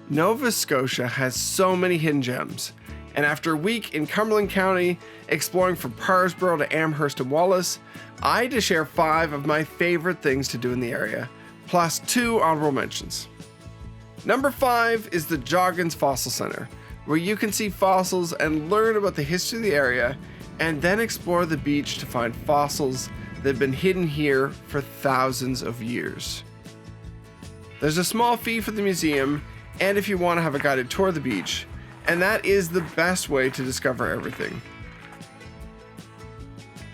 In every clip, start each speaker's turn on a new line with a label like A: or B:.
A: Nova Scotia has so many hidden gems, and after a week in Cumberland County, exploring from Parrsboro to Amherst and Wallace, I had to share 5 of my favorite things to do in the area, plus 2 honorable mentions. Number 5 is the Joggins Fossil Center, where you can see fossils and learn about the history of the area, and then explore the beach to find fossils that have been hidden here for thousands of years. There's a small fee for the museum, and if you want to have a guided tour of the beach, and that is the best way to discover everything.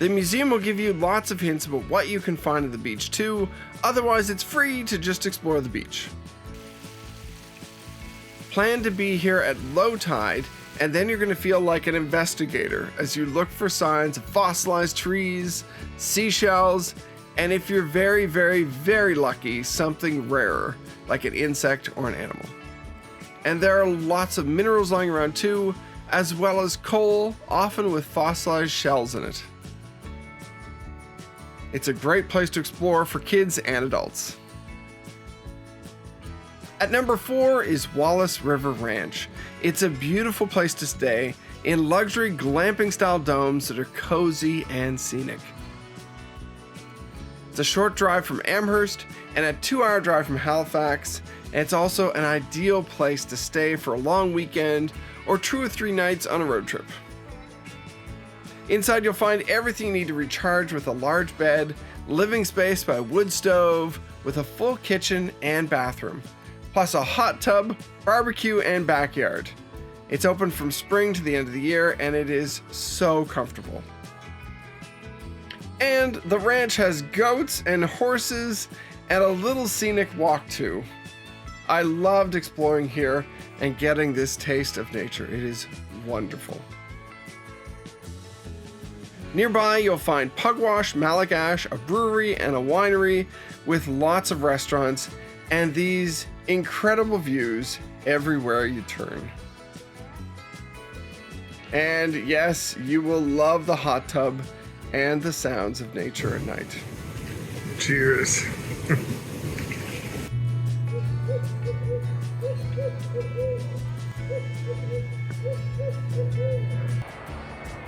A: The museum will give you lots of hints about what you can find at the beach too, otherwise it's free to just explore the beach. Plan to be here at low tide, and then you're going to feel like an investigator as you look for signs of fossilized trees, seashells, and if you're very, very, very lucky, something rarer, like an insect or an animal. And there are lots of minerals lying around too, as well as coal, often with fossilized shells in it. It's a great place to explore for kids and adults. At number 4 is Wallace River Ranch. It's a beautiful place to stay in luxury glamping style domes that are cozy and scenic. It's a short drive from Amherst and a 2-hour drive from Halifax, and it's also an ideal place to stay for a long weekend or 2 or 3 nights on a road trip. Inside you'll find everything you need to recharge with a large bed, living space by a wood stove, with a full kitchen and bathroom, plus a hot tub, barbecue, and backyard. It's open from spring to the end of the year, and it is so comfortable. And the ranch has goats and horses and a little scenic walk too. I loved exploring here and getting this taste of nature. It is wonderful. Nearby you'll find Pugwash, Malagash, a brewery, and a winery with lots of restaurants and these incredible views everywhere you turn. And yes, you will love the hot tub and the sounds of nature at night. Cheers.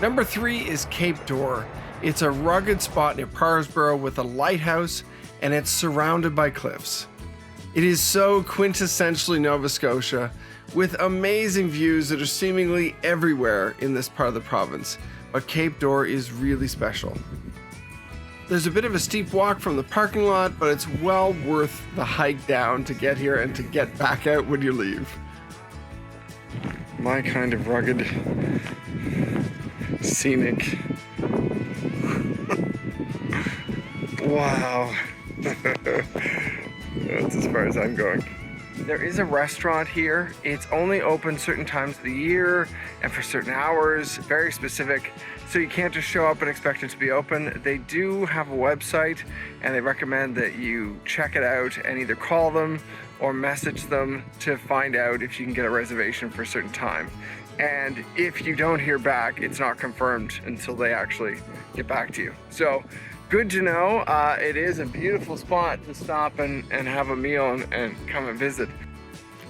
A: Number 3 is Cape Door. It's a rugged spot near Parrsboro with a lighthouse, and it's surrounded by cliffs. It is so quintessentially Nova Scotia, with amazing views that are seemingly everywhere in this part of the province, but Cape Door is really special. There's a bit of a steep walk from the parking lot, but it's well worth the hike down to get here and to get back out when you leave. My kind of rugged, scenic. Wow. That's as far as I'm going. There is a restaurant here. It's only open certain times of the year and for certain hours, very specific. So you can't just show up and expect it to be open. They do have a website, and they recommend that you check it out and either call them or message them to find out if you can get a reservation for a certain time. And if you don't hear back, it's not confirmed until they actually get back to you. So good to know. It is a beautiful spot to stop and have a meal and come and visit.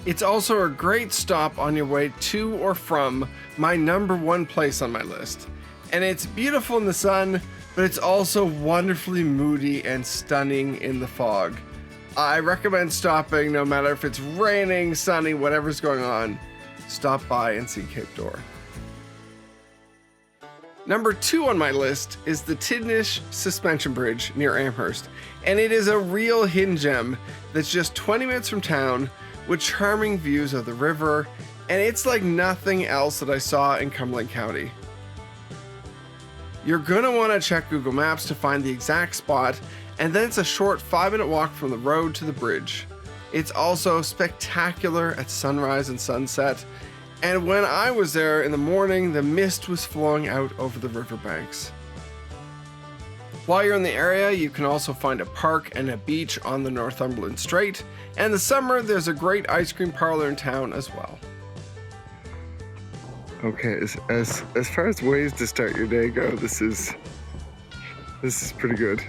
A: It's also a great stop on your way to or from my number 1 place on my list. And it's beautiful in the sun, but it's also wonderfully moody and stunning in the fog. I recommend stopping no matter if it's raining, sunny, whatever's going on. Stop by and see Cape Door. Number 2 on my list is the Tidnish Suspension Bridge near Amherst, and it is a real hidden gem that's just 20 minutes from town with charming views of the river, and it's like nothing else that I saw in Cumberland County. You're gonna wanna check Google Maps to find the exact spot, and then it's a short 5-minute walk from the road to the bridge. It's also spectacular at sunrise and sunset, and when I was there in the morning, the mist was flowing out over the riverbanks. While you're in the area, you can also find a park and a beach on the Northumberland Strait, and in the summer, there's a great ice cream parlor in town as well. Okay, as far as ways to start your day go, this is pretty good.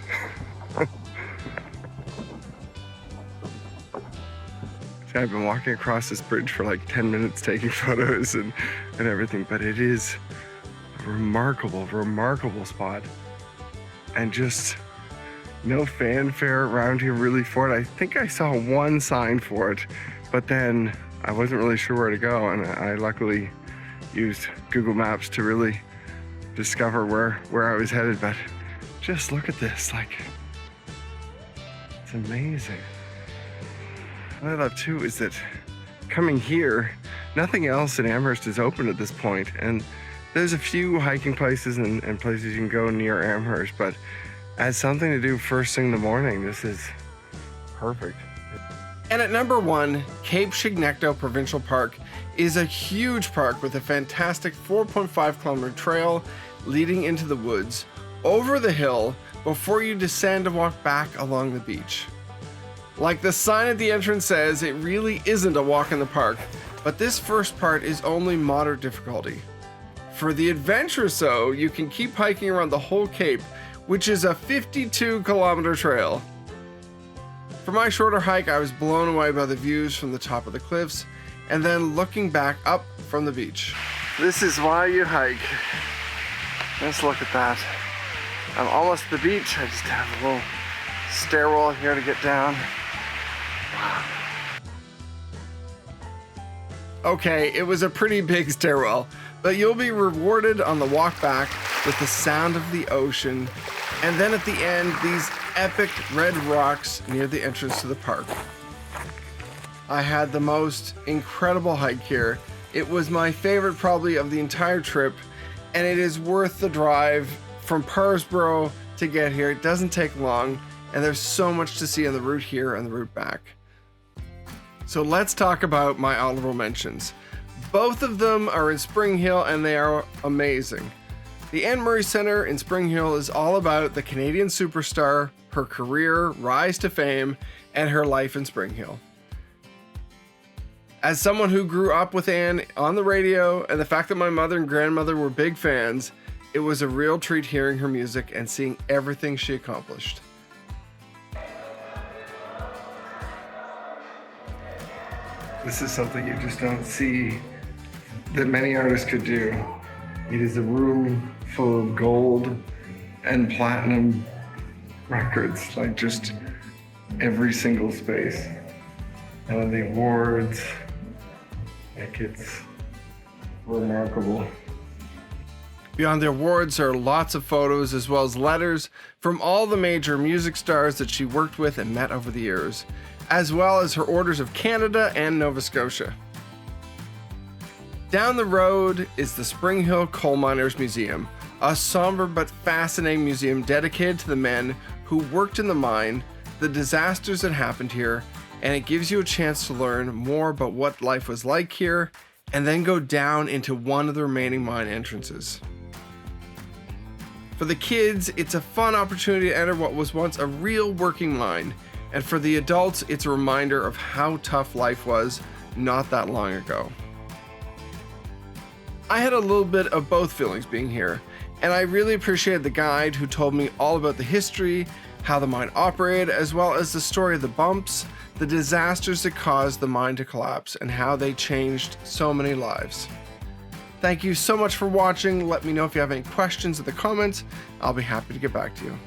A: I've been walking across this bridge for like 10 minutes taking photos and everything, but it is a remarkable spot. And just no fanfare around here really for it. I think I saw one sign for it, but then I wasn't really sure where to go, and I luckily used Google Maps to really discover where I was headed. But just look at this, like, it's amazing. What I love too is that coming here, nothing else in Amherst is open at this point, and there's a few hiking places and places you can go near Amherst, but as something to do first thing in the morning, this is perfect. And at number 1, Cape Chignecto Provincial Park is a huge park with a fantastic 4.5 kilometer trail leading into the woods, over the hill, before you descend and walk back along the beach. Like the sign at the entrance says, it really isn't a walk in the park, but this first part is only moderate difficulty. For the adventurous though, you can keep hiking around the whole cape, which is a 52 kilometer trail. For my shorter hike, I was blown away by the views from the top of the cliffs and then looking back up from the beach. This is why you hike. Let's look at that. I'm almost at the beach. I just have a little stairwell here to get down. Wow. Okay, it was a pretty big stairwell, but you'll be rewarded on the walk back with the sound of the ocean, and then at the end, these epic red rocks near the entrance to the park. I had the most incredible hike here. It was my favorite probably of the entire trip, and it is worth the drive from Parrsboro to get here. It doesn't take long, and there's so much to see on the route here and the route back. So let's talk about my honorable mentions. Both of them are in Springhill, and they are amazing. The Anne Murray Center in Springhill is all about the Canadian superstar, her career, rise to fame, and her life in Springhill. As someone who grew up with Anne on the radio, and the fact that my mother and grandmother were big fans, it was a real treat hearing her music and seeing everything she accomplished. This is something you just don't see that many artists could do. It is a room full of gold and platinum records, like just every single space. And then the awards, like it's remarkable. Beyond the awards are lots of photos as well as letters from all the major music stars that she worked with and met over the years, as well as her orders of Canada and Nova Scotia. Down the road is the Springhill Coal Miners Museum, a somber but fascinating museum dedicated to the men who worked in the mine, the disasters that happened here, and it gives you a chance to learn more about what life was like here, and then go down into one of the remaining mine entrances. For the kids, it's a fun opportunity to enter what was once a real working mine, and for the adults, it's a reminder of how tough life was not that long ago. I had a little bit of both feelings being here, and I really appreciated the guide who told me all about the history, how the mine operated, as well as the story of the bumps, the disasters that caused the mine to collapse, and how they changed so many lives. Thank you so much for watching. Let me know if you have any questions in the comments. I'll be happy to get back to you.